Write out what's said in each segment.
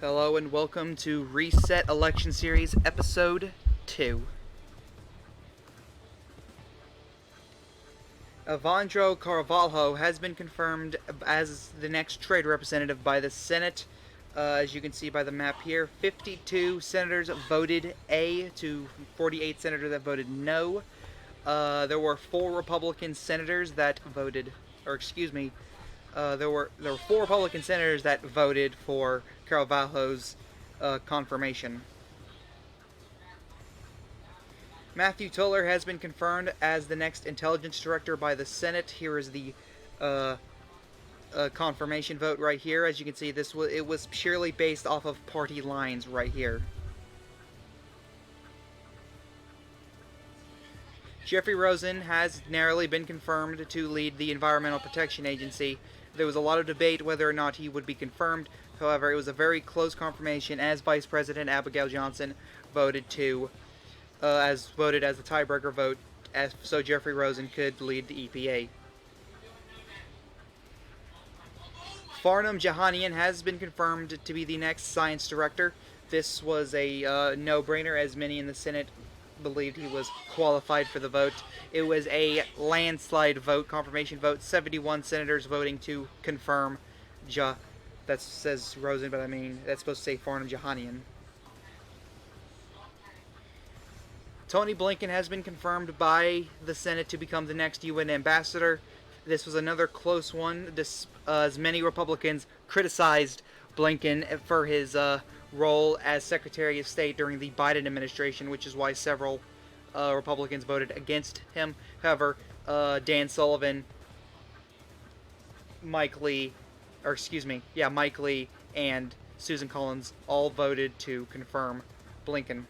Hello and welcome to Reset Election Series Episode 2. Evandro Carvalho has been confirmed as the next trade representative by the Senate. As you can see by the map here, 52 senators voted A to 48 senators that voted no. There were 4 Republican senators that voted, there were 4 Republican senators that voted for Carvalho's confirmation. Matthew Tuller has been confirmed as the next intelligence director by the Senate. Here is the confirmation vote right here. As you can see, it was purely based off of party lines right here. Jeffrey Rosen has narrowly been confirmed to lead the Environmental Protection Agency. There was a lot of debate whether or not he would be confirmed. However, it was a very close confirmation as Vice President Abigail Johnson voted as the tiebreaker vote, so Jeffrey Rosen could lead the EPA. Farnham Jahanian has been confirmed to be the next science director. This was a no-brainer, as many in the Senate believed he was qualified for the vote. It was a landslide vote, confirmation vote, 71 senators voting to confirm that says Rosen, but I mean, that's supposed to say Farnham Jahanian. Tony Blinken has been confirmed by the Senate to become the next UN ambassador. This was another close one, as many Republicans criticized Blinken for his role as Secretary of State during the Biden administration, which is why several Republicans voted against him. However, Dan Sullivan, Mike Lee, and Susan Collins all voted to confirm Blinken.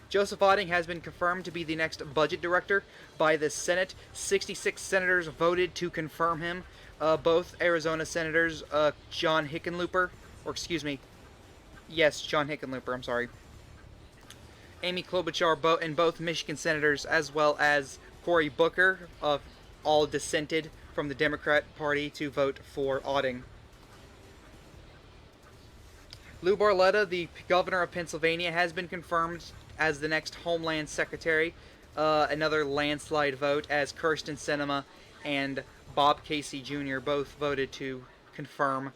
Joseph Otting has been confirmed to be the next budget director by the Senate. 66 senators voted to confirm him. Both Arizona senators, John Hickenlooper, Amy Klobuchar, and both Michigan senators, as well as Cory Booker, all dissented from the Democrat Party to vote for Otting. Lou Barletta, the governor of Pennsylvania, has been confirmed as the next Homeland Secretary. Another landslide vote, as Kirsten Sinema and Bob Casey Jr. both voted to confirm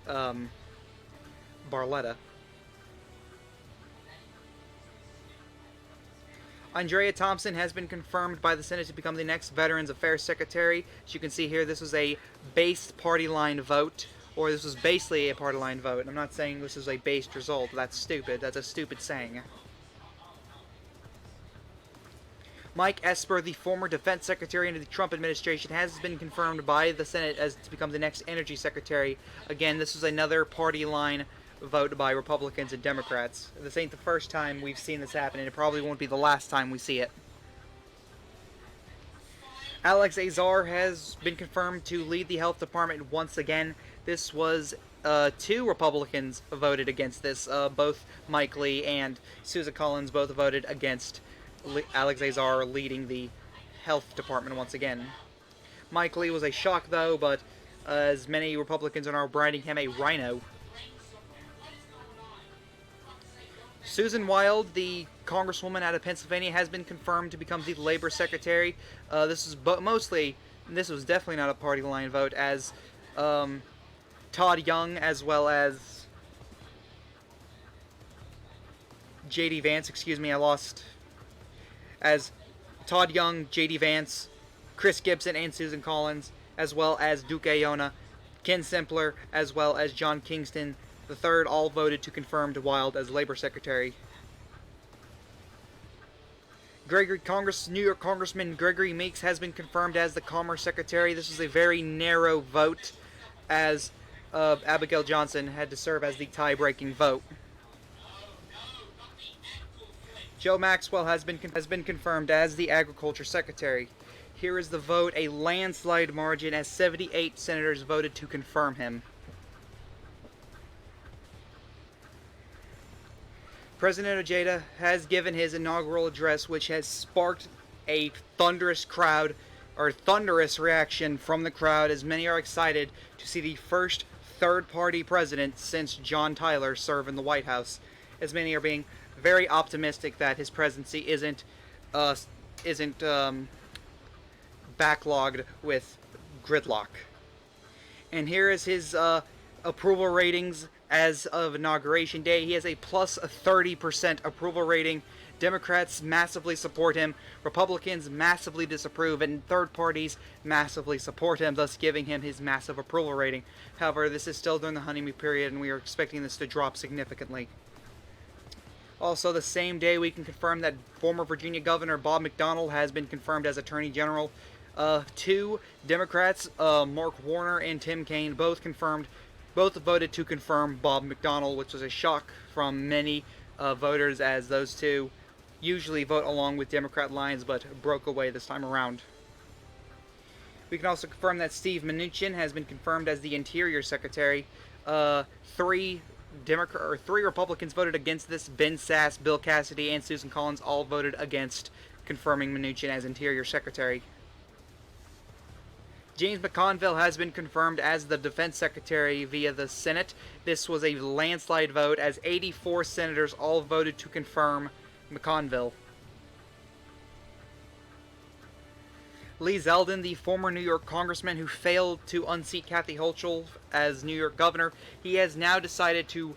Barletta. Andrea Thompson has been confirmed by the Senate to become the next Veterans Affairs Secretary. As you can see here, this was a based party line vote, or this was basically a party line vote. I'm not saying this is a based result. That's stupid. That's a stupid saying. Mike Esper, the former Defense Secretary under the Trump administration, has been confirmed by the Senate as to become the next Energy Secretary. Again, this was another party line vote by Republicans and Democrats. This ain't the first time we've seen this happen, and it probably won't be the last time we see it. Alex Azar has been confirmed to lead the Health Department once again. This was 2 Republicans voted against this. Both Mike Lee and Susan Collins both voted against Alex Azar leading the Health Department once again. Mike Lee was a shock, though, but as many Republicans are now branding him a rhino. Susan Wild, the congresswoman out of Pennsylvania, has been confirmed to become the Labor Secretary. This was definitely not a party line vote, as Todd Young, as well as J.D. Vance, as Todd Young, J.D. Vance, Chris Gibson, and Susan Collins, as well as Duke Aiona, Ken Simpler, as well as John Kingston III, all voted to confirm Wild as Labor Secretary. New York Congressman Gregory Meeks has been confirmed as the Commerce Secretary. This was a very narrow vote, as Abigail Johnson had to serve as the tie-breaking vote. Joe Maxwell has been confirmed as the Agriculture Secretary. Here is the vote, a landslide margin, as 78 senators voted to confirm him. President Ojeda has given his inaugural address, which has sparked a thunderous reaction from the crowd, as many are excited to see the first third-party president since John Tyler served in the White House, as many are being very optimistic that his presidency uh, isn't backlogged with gridlock. And here is his approval ratings as of Inauguration Day. He has a plus 30% approval rating. Democrats massively support him, Republicans massively disapprove, and third parties massively support him, thus giving him his massive approval rating. However, this is still during the honeymoon period, and we are expecting this to drop significantly. Also, the same day, we can confirm that former Virginia Governor Bob McDonnell has been confirmed as Attorney General. Two Democrats, Mark Warner and Tim Kaine, both voted to confirm Bob McDonnell, which was a shock from many voters, as those two usually vote along with Democrat lines, but broke away this time around. We can also confirm that Steve Mnuchin has been confirmed as the Interior Secretary. Three Republicans voted against this. Ben Sasse, Bill Cassidy, and Susan Collins all voted against confirming Mnuchin as Interior Secretary. James McConville has been confirmed as the Defense Secretary via the Senate. This was a landslide vote, as 84 senators all voted to confirm McConville. Lee Zeldin, the former New York congressman who failed to unseat Kathy Hochul as New York governor, he has now decided to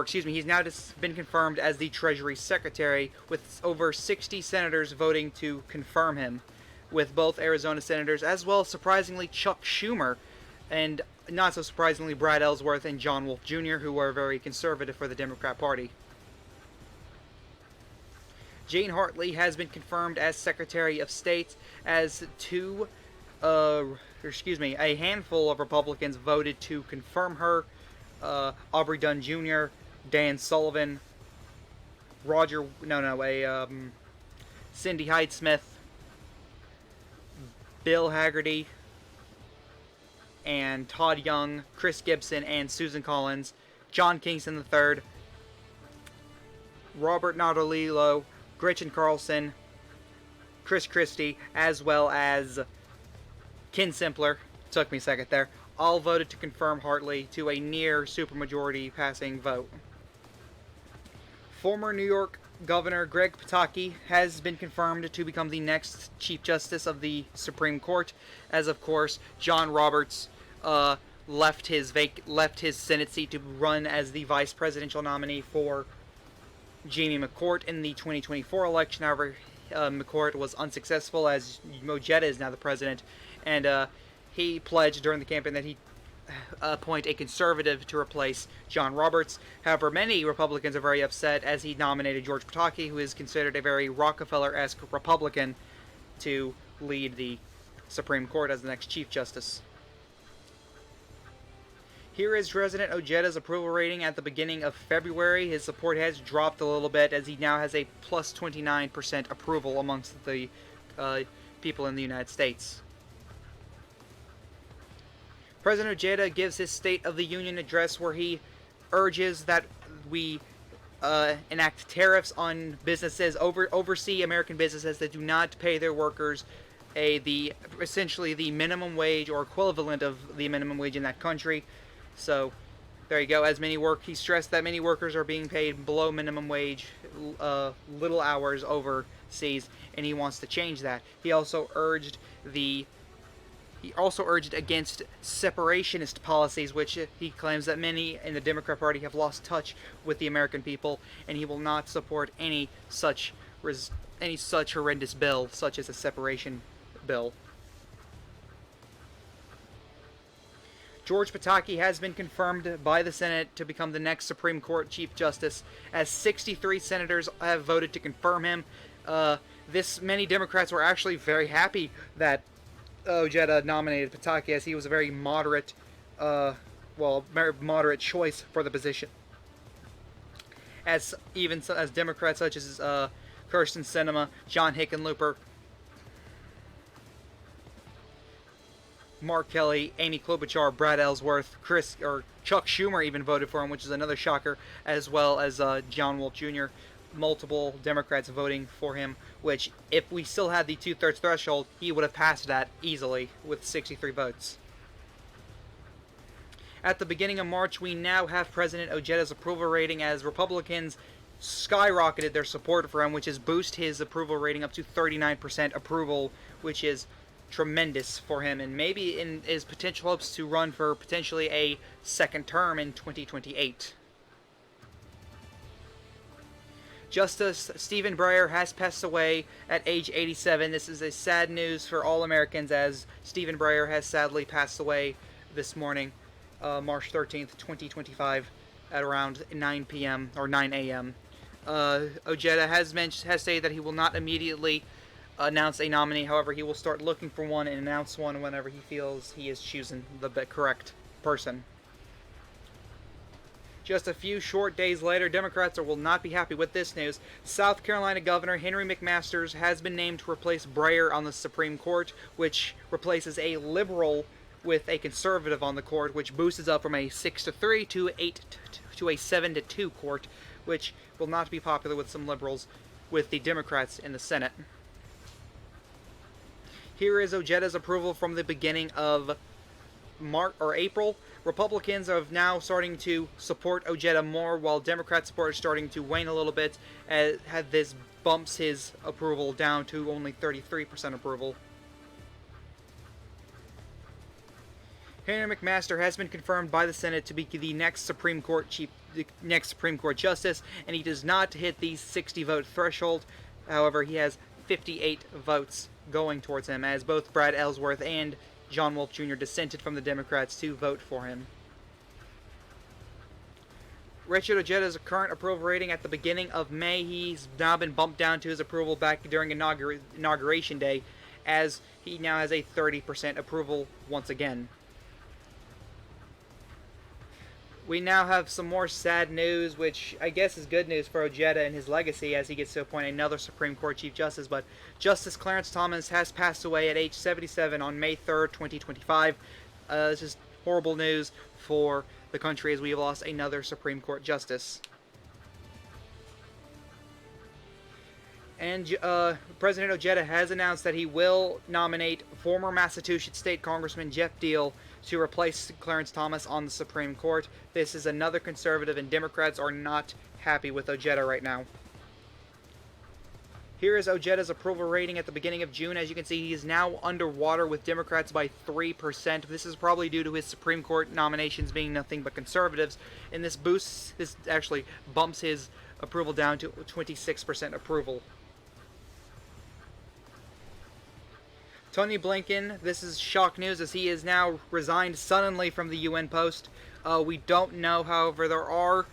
he's now been confirmed as the Treasury Secretary, with over 60 senators voting to confirm him, with both Arizona senators, as well as, surprisingly, Chuck Schumer, and not so surprisingly, Brad Ellsworth and John Wolf Jr., who are very conservative for the Democrat Party. Jane Hartley has been confirmed as Secretary of State, as a handful of Republicans voted to confirm her. Aubrey Dunn Jr., Dan Sullivan, Cindy Hyde-Smith, Bill Hagerty, and Todd Young, Chris Gibson, and Susan Collins, John Kingston III, Robert Naudolillo, Gretchen Carlson, Chris Christie, as well as Ken Simpler, took me a second there, all voted to confirm Hartley to a near supermajority passing vote. Former New York Governor Greg Pataki has been confirmed to become the next Chief Justice of the Supreme Court, as of course John Roberts left his Senate seat to run as the vice presidential nominee for Jamie McCourt in the 2024 election. However, McCourt was unsuccessful, as Ojeda is now the president, and he pledged during the campaign that he'd appoint a conservative to replace John Roberts. However, many Republicans are very upset, as he nominated George Pataki, who is considered a very Rockefeller-esque Republican, to lead the Supreme Court as the next Chief Justice. Here is President Ojeda's approval rating at the beginning of February. His support has dropped a little bit, as he now has a plus 29% approval amongst the people in the United States. President Ojeda gives his State of the Union address, where he urges that we enact tariffs on businesses, oversee American businesses that do not pay their workers essentially the minimum wage or equivalent of the minimum wage in that country. So, there you go. He stressed that many workers are being paid below minimum wage, little hours overseas, and he wants to change that. He also urged against separationist policies, which he claims that many in the Democrat Party have lost touch with the American people, and he will not support any such horrendous bill, such as a separation bill. George Pataki has been confirmed by the Senate to become the next Supreme Court Chief Justice, as 63 senators have voted to confirm him. Many Democrats were actually very happy that Ojeda nominated Pataki, as he was a very moderate choice for the position. As Democrats such as Kirsten Sinema, John Hickenlooper, Mark Kelly, Amy Klobuchar, Brad Ellsworth, Chuck Schumer even voted for him, which is another shocker, as well as John Wolf Jr., multiple Democrats voting for him, which, if we still had the two-thirds threshold, he would have passed that easily with 63 votes. At the beginning of March, we now have President Ojeda's approval rating as Republicans skyrocketed their support for him, which has boosted his approval rating up to 39% approval, which is tremendous for him, and maybe in his potential hopes to run for potentially a second term in 2028. Justice Stephen Breyer has passed away at age 87. This is a sad news for all Americans, as Stephen Breyer has sadly passed away this morning, March 13th, 2025, at around 9 p.m. or 9 a.m. Ojeda has stated that he will not immediately announce a nominee. However, he will start looking for one and announce one whenever he feels he is choosing the correct person. Just a few short days later, Democrats will not be happy with this news. South Carolina Governor Henry McMaster has been named to replace Breyer on the Supreme Court, which replaces a liberal with a conservative on the court, which boosts up from a 6-3 to a 7-2 court, which will not be popular with some liberals with the Democrats in the Senate. Here is Ojeda's approval from the beginning of April. Republicans are now starting to support Ojeda more, while Democrat support is starting to wane a little bit, as this bumps his approval down to only 33% approval. Henry McMaster has been confirmed by the Senate to be the next Supreme Court Justice, and he does not hit the 60-vote threshold. However, he has 58 votes going towards him, as both Brad Ellsworth and John Wolfe Jr. dissented from the Democrats to vote for him. Richard Ojeda's current approval rating at the beginning of May, he's now been bumped down to his approval back during Inauguration Day, as he now has a 30% approval once again. We now have some more sad news, which I guess is good news for Ojeda and his legacy, as he gets to appoint another Supreme Court Chief Justice. But Justice Clarence Thomas has passed away at age 77 on May 3rd, 2025. This is horrible news for the country, as we have lost another Supreme Court Justice. And President Ojeda has announced that he will nominate former Massachusetts State Congressman Jeff Deal to replace Clarence Thomas on the Supreme Court. This is another conservative, and Democrats are not happy with Ojeda right now. Here is Ojeda's approval rating at the beginning of June. As you can see, he is now underwater with Democrats by 3%. This is probably due to his Supreme Court nominations being nothing but conservatives, and this actually bumps his approval down to 26% approval. Tony Blinken, this is shock news, as he is now resigned suddenly from the UN post. We don't know, however, there are,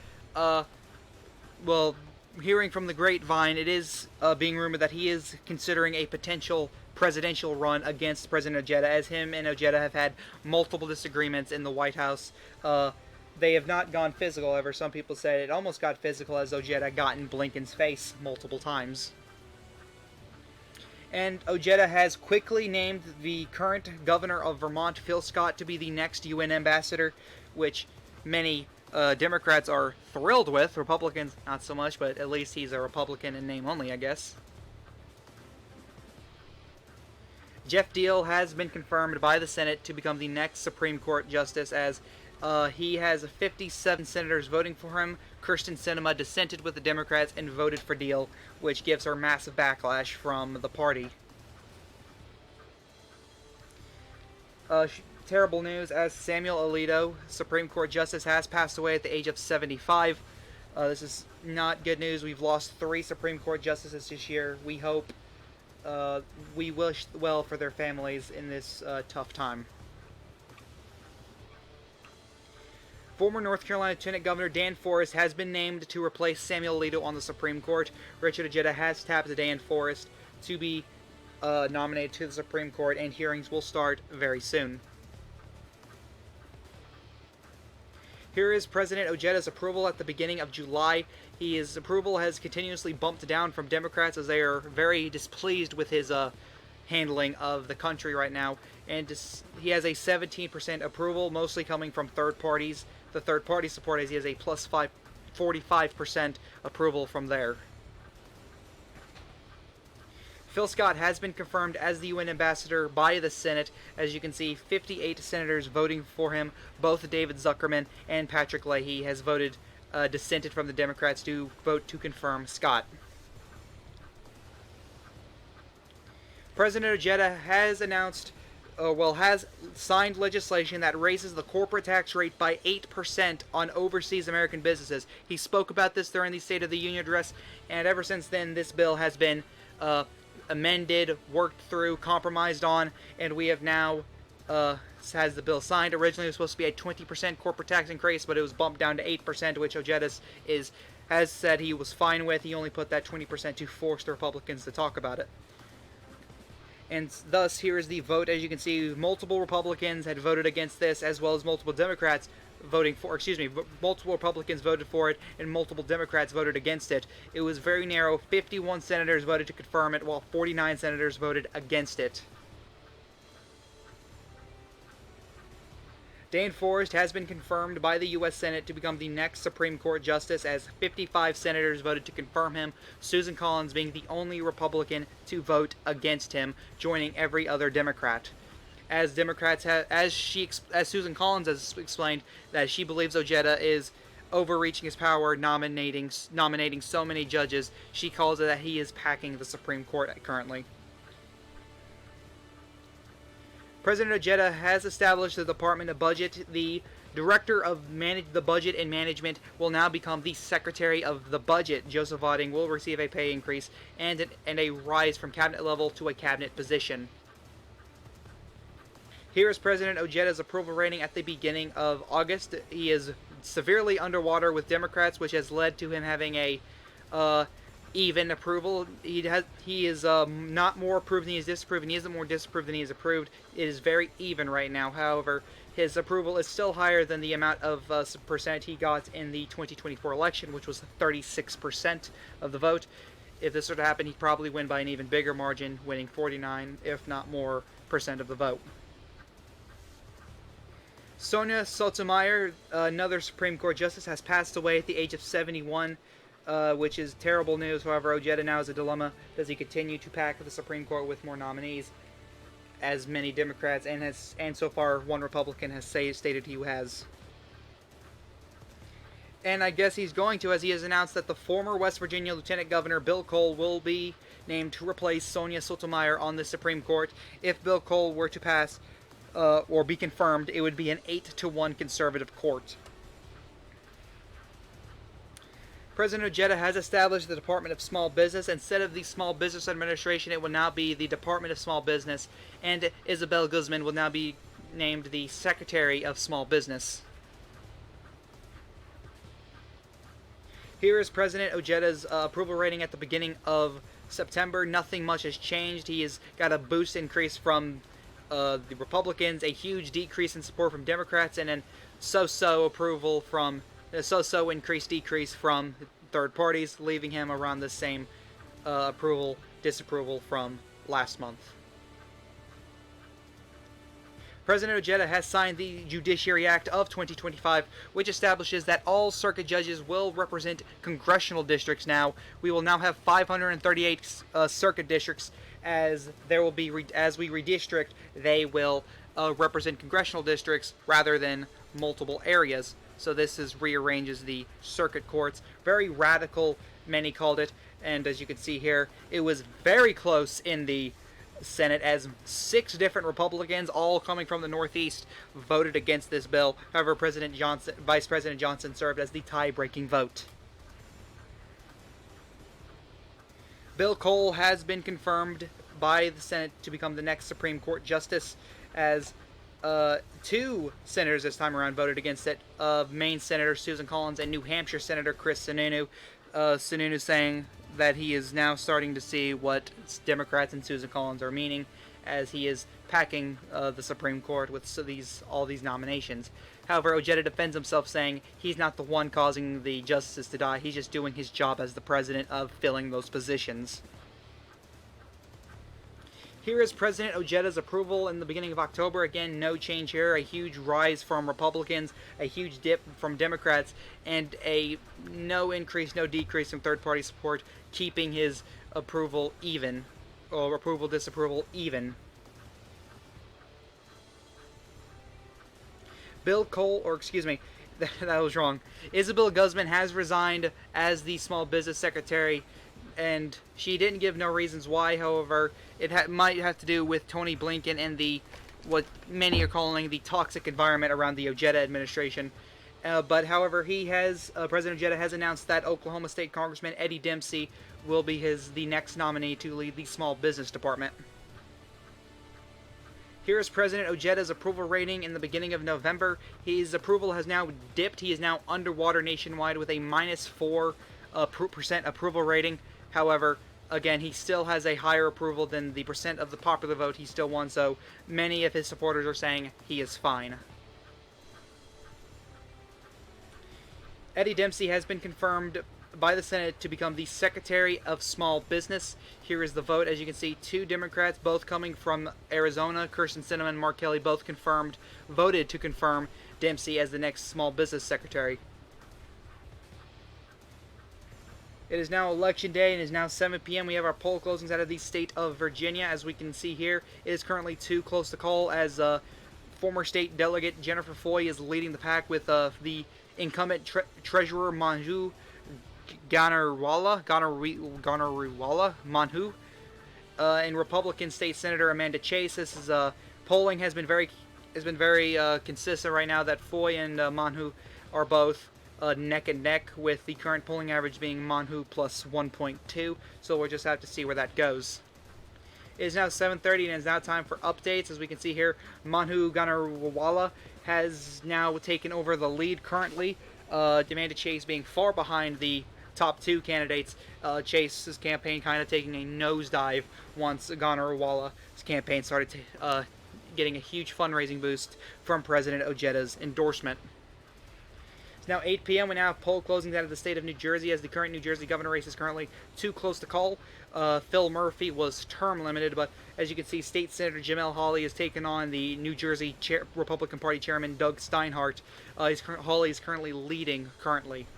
hearing from the grapevine, it is being rumored that he is considering a potential presidential run against President Ojeda, as him and Ojeda have had multiple disagreements in the White House. They have not gone physical, however, some people said it almost got physical, as Ojeda got in Blinken's face multiple times. And Ojeda has quickly named the current governor of Vermont, Phil Scott, to be the next UN ambassador, which many Democrats are thrilled with. Republicans, not so much, but at least he's a Republican in name only, I guess. Jeff Deal has been confirmed by the Senate to become the next Supreme Court Justice, as he has 57 senators voting for him. Kirsten Sinema dissented with the Democrats and voted for Deal, which gives her massive backlash from the party. Terrible news, as Samuel Alito, Supreme Court Justice, has passed away at the age of 75. This is not good news. We've lost 3 Supreme Court Justices this year. We hope, we wish well for their families in this tough time. Former North Carolina Lieutenant Governor Dan Forest has been named to replace Samuel Alito on the Supreme Court. Richard Ojeda has tapped Dan Forest to be nominated to the Supreme Court, and hearings will start very soon. Here is President Ojeda's approval at the beginning of July. His approval has continuously bumped down from Democrats, as they are very displeased with his handling of the country right now. And he has a 17% approval, mostly coming from third parties. The third party support, as he has a plus 45% approval from there. Phil Scott has been confirmed as the UN ambassador by the Senate. As you can see, 58 senators voting for him. Both David Zuckerman and Patrick Leahy has voted dissented from the Democrats to vote to confirm Scott. President Ojeda has has signed legislation that raises the corporate tax rate by 8% on overseas American businesses. He spoke about this during the State of the Union address, and ever since then, this bill has been amended, worked through, compromised on, and we have now has the bill signed. Originally, it was supposed to be a 20% corporate tax increase, but it was bumped down to 8%, which Ojeda has said he was fine with. He only put that 20% to force the Republicans to talk about it. And thus, here is the vote. As you can see, multiple Republicans had voted against this, as well as multiple Democrats multiple Republicans voted for it, and multiple Democrats voted against it. It was very narrow. 51 senators voted to confirm it, while 49 senators voted against it. Dan Forrest has been confirmed by the U.S. Senate to become the next Supreme Court Justice, as 55 senators voted to confirm him, Susan Collins being the only Republican to vote against him, joining every other Democrat. As Susan Collins has explained, that she believes Ojeda is overreaching his power, nominating so many judges. She calls it that he is packing the Supreme Court currently. President Ojeda has established the Department of Budget. The Director of the Budget and Management will now become the Secretary of the Budget. Joseph Otting will receive a pay increase and a rise from cabinet level to a cabinet position. Here is President Ojeda's approval rating at the beginning of August. He is severely underwater with Democrats, which has led to him having a even approval. He is not more approved than he is disapproved, and he isn't more disapproved than he is approved. It is very even right now. However, his approval is still higher than the amount of percent he got in the 2024 election, which was 36% of the vote. If this were to happen, he'd probably win by an even bigger margin, winning 49, if not more, percent of the vote. Sonia Sotomayor, another Supreme Court justice, has passed away at the age of 71, which is terrible news. However, Ojeda now has a dilemma. Does he continue to pack the Supreme Court with more nominees, as many Democrats and so far one Republican has stated he has? And I guess he's going to, as he has announced that the former West Virginia Lieutenant Governor Bill Cole will be named to replace Sonia Sotomayor on the Supreme Court. If Bill Cole were to pass or be confirmed, it would be an 8-1 conservative court. President Ojeda has established the Department of Small Business. Instead of the Small Business Administration, it will now be the Department of Small Business, and Isabel Guzman will now be named the Secretary of Small Business. Here is President Ojeda's approval rating at the beginning of September. Nothing much has changed. He has got a boost increase from the Republicans, a huge decrease in support from Democrats, and then so-so increase decrease from third parties, leaving him around the same disapproval from last month. President Ojeda has signed the Judiciary Act of 2025, which establishes that all circuit judges will represent congressional districts now. We will now have 538 circuit districts, as there will be as we redistrict, they will represent congressional districts rather than multiple areas. So this rearranges the circuit courts. Very radical, many called it, and as you can see here, it was very close in the Senate, as 6 different Republicans, all coming from the Northeast, voted against this bill. However, Vice President Johnson served as the tie-breaking vote. Bill Cole has been confirmed by the Senate to become the next Supreme Court Justice, as 2 senators this time around voted against it. Maine Senator Susan Collins and New Hampshire Senator Chris Sununu. Sununu saying that he is now starting to see what Democrats and Susan Collins are meaning, as he is packing the Supreme Court with all these nominations. However, Ojeda defends himself, saying he's not the one causing the justices to die. He's just doing his job as the president of filling those positions. Here is President Ojeda's approval in the beginning of October. Again, no change here. A huge rise from Republicans, a huge dip from Democrats, and a no increase, no decrease from third-party support, keeping his approval even or approval, disapproval, even. Bill Cole, or excuse me, that was wrong. Isabel Guzman has resigned as the small business secretary, and she didn't give no reasons why. However, it might have to do with Tony Blinken and the what many are calling the toxic environment around the Ojeda administration. But however, President Ojeda has announced that Oklahoma State Congressman Eddie Dempsey will be the next nominee to lead the small business department. Here is President Ojeda's approval rating in the beginning of November. His approval has now dipped. He is now underwater nationwide with a -4% approval rating. However, again, he still has a higher approval than the percent of the popular vote he still won, so many of his supporters are saying he is fine. Eddie Dempsey has been confirmed by the Senate to become the Secretary of Small Business. Here is the vote. As you can see, 2 Democrats, both coming from Arizona, Kirsten Sinema and Mark Kelly, both voted to confirm Dempsey as the next Small Business Secretary. It is now Election Day and it is now 7 p.m. We have our poll closings out of the state of Virginia. As we can see here, it is currently too close to call as former state delegate Jennifer Foy is leading the pack with the incumbent treasurer Manhu Ganariwala Manhu, and Republican State Senator Amanda Chase. This is polling has been very consistent right now that Foy and Manhu are both neck and neck, with the current polling average being Manhu plus 1.2. So we'll just have to see where that goes. It is now 7:30 and it is now time for updates. As we can see here, Manhu Ganariwala has now taken over the lead currently. Amanda Chase being far behind the top 2 candidates. Chase's campaign kind of taking a nosedive once Ganariwala's campaign started getting a huge fundraising boost from President Ojeda's endorsement. It's now 8 p.m. We now have poll closings out of the state of New Jersey, as the current New Jersey governor race is currently too close to call. Phil Murphy was term limited, but as you can see, State Senator Jamel Hawley has taken on the New Jersey Republican Party Chairman Doug Steinhardt. Hawley is currently leading currently.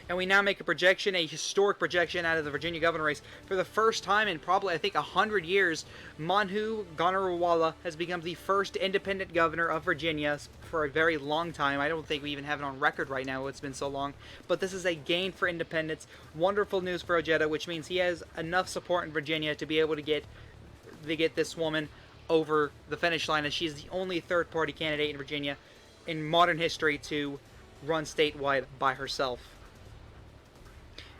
And we now make a historic projection out of the Virginia governor race. For the first time in probably, I think, 100 years, Manhu Ganariwala has become the first independent governor of Virginia for a very long time. I don't think we even have it on record right now. It's been so long. But this is a gain for independence. Wonderful news for Ojeda, which means he has enough support in Virginia to be able to get this woman over the finish line, as she is the only third-party candidate in Virginia in modern history to run statewide by herself.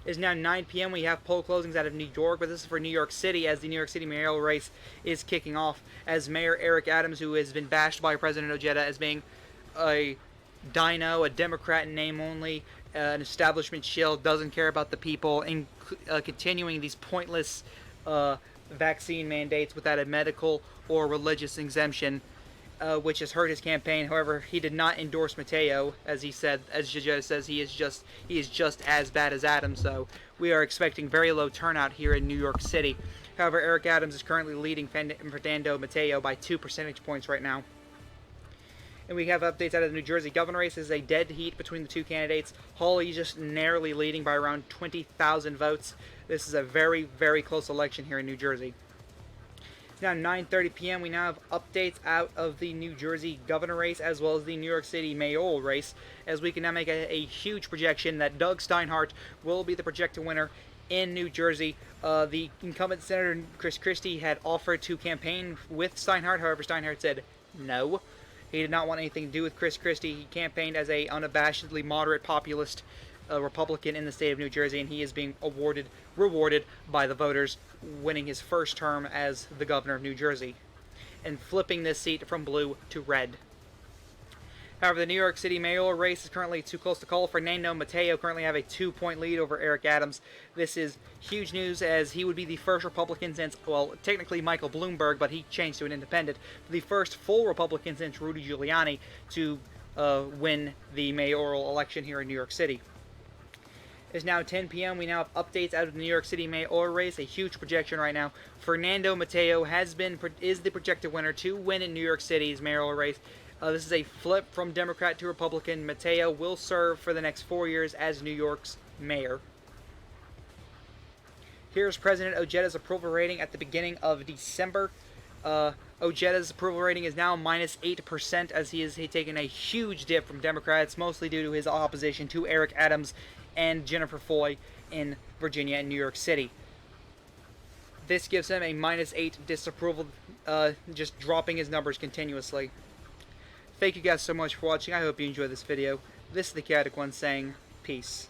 It is now 9 p.m. We have poll closings out of New York, but this is for New York City, as the New York City mayoral race is kicking off, as Mayor Eric Adams, who has been bashed by President Ojeda as being a dino, a Democrat in name only, an establishment shill, doesn't care about the people, and continuing these pointless vaccine mandates without a medical or religious exemption, which has hurt his campaign. However, he did not endorse Mateo, as Ojeda says, he is just as bad as Adams. So we are expecting very low turnout here in New York City. However, Eric Adams is currently leading Fernando Mateo by 2 percentage points right now. And we have updates out of the New Jersey governor race. This is a dead heat between the 2 candidates. Hawley just narrowly leading by around 20,000 votes. This is a very, very close election here in New Jersey. It's now 9:30 p.m. We now have updates out of the New Jersey governor race as well as the New York City mayoral race, as we can now make a huge projection that Doug Steinhardt will be the projected winner in New Jersey. The incumbent Senator Chris Christie had offered to campaign with Steinhardt. However, Steinhardt said no. He did not want anything to do with Chris Christie. He campaigned as a unabashedly moderate populist Republican in the state of New Jersey, and he is being rewarded by the voters, winning his first term as the governor of New Jersey and flipping this seat from blue to red. However, the New York City mayoral race is currently too close to call. Fernando Mateo currently have a 2-point lead over Eric Adams. This is huge news, as he would be the first Republican since, well, technically Michael Bloomberg, but he changed to an independent, the first full Republican since Rudy Giuliani to win the mayoral election here in New York City. It is now 10 p.m. We now have updates out of the New York City mayoral race. A huge projection right now. Fernando Mateo is the projected winner to win in New York City's mayoral race. This is a flip from Democrat to Republican. Mateo will serve for the next 4 years as New York's mayor. Here's President Ojeda's approval rating at the beginning of December. Ojeda's approval rating is now minus 8%, as he's taken a huge dip from Democrats, mostly due to his opposition to Eric Adams and Jennifer Foy in Virginia and New York City. This gives him a minus 8 disapproval, just dropping his numbers continuously. Thank you guys so much for watching. I hope you enjoyed this video. This is the Chaotic One saying peace.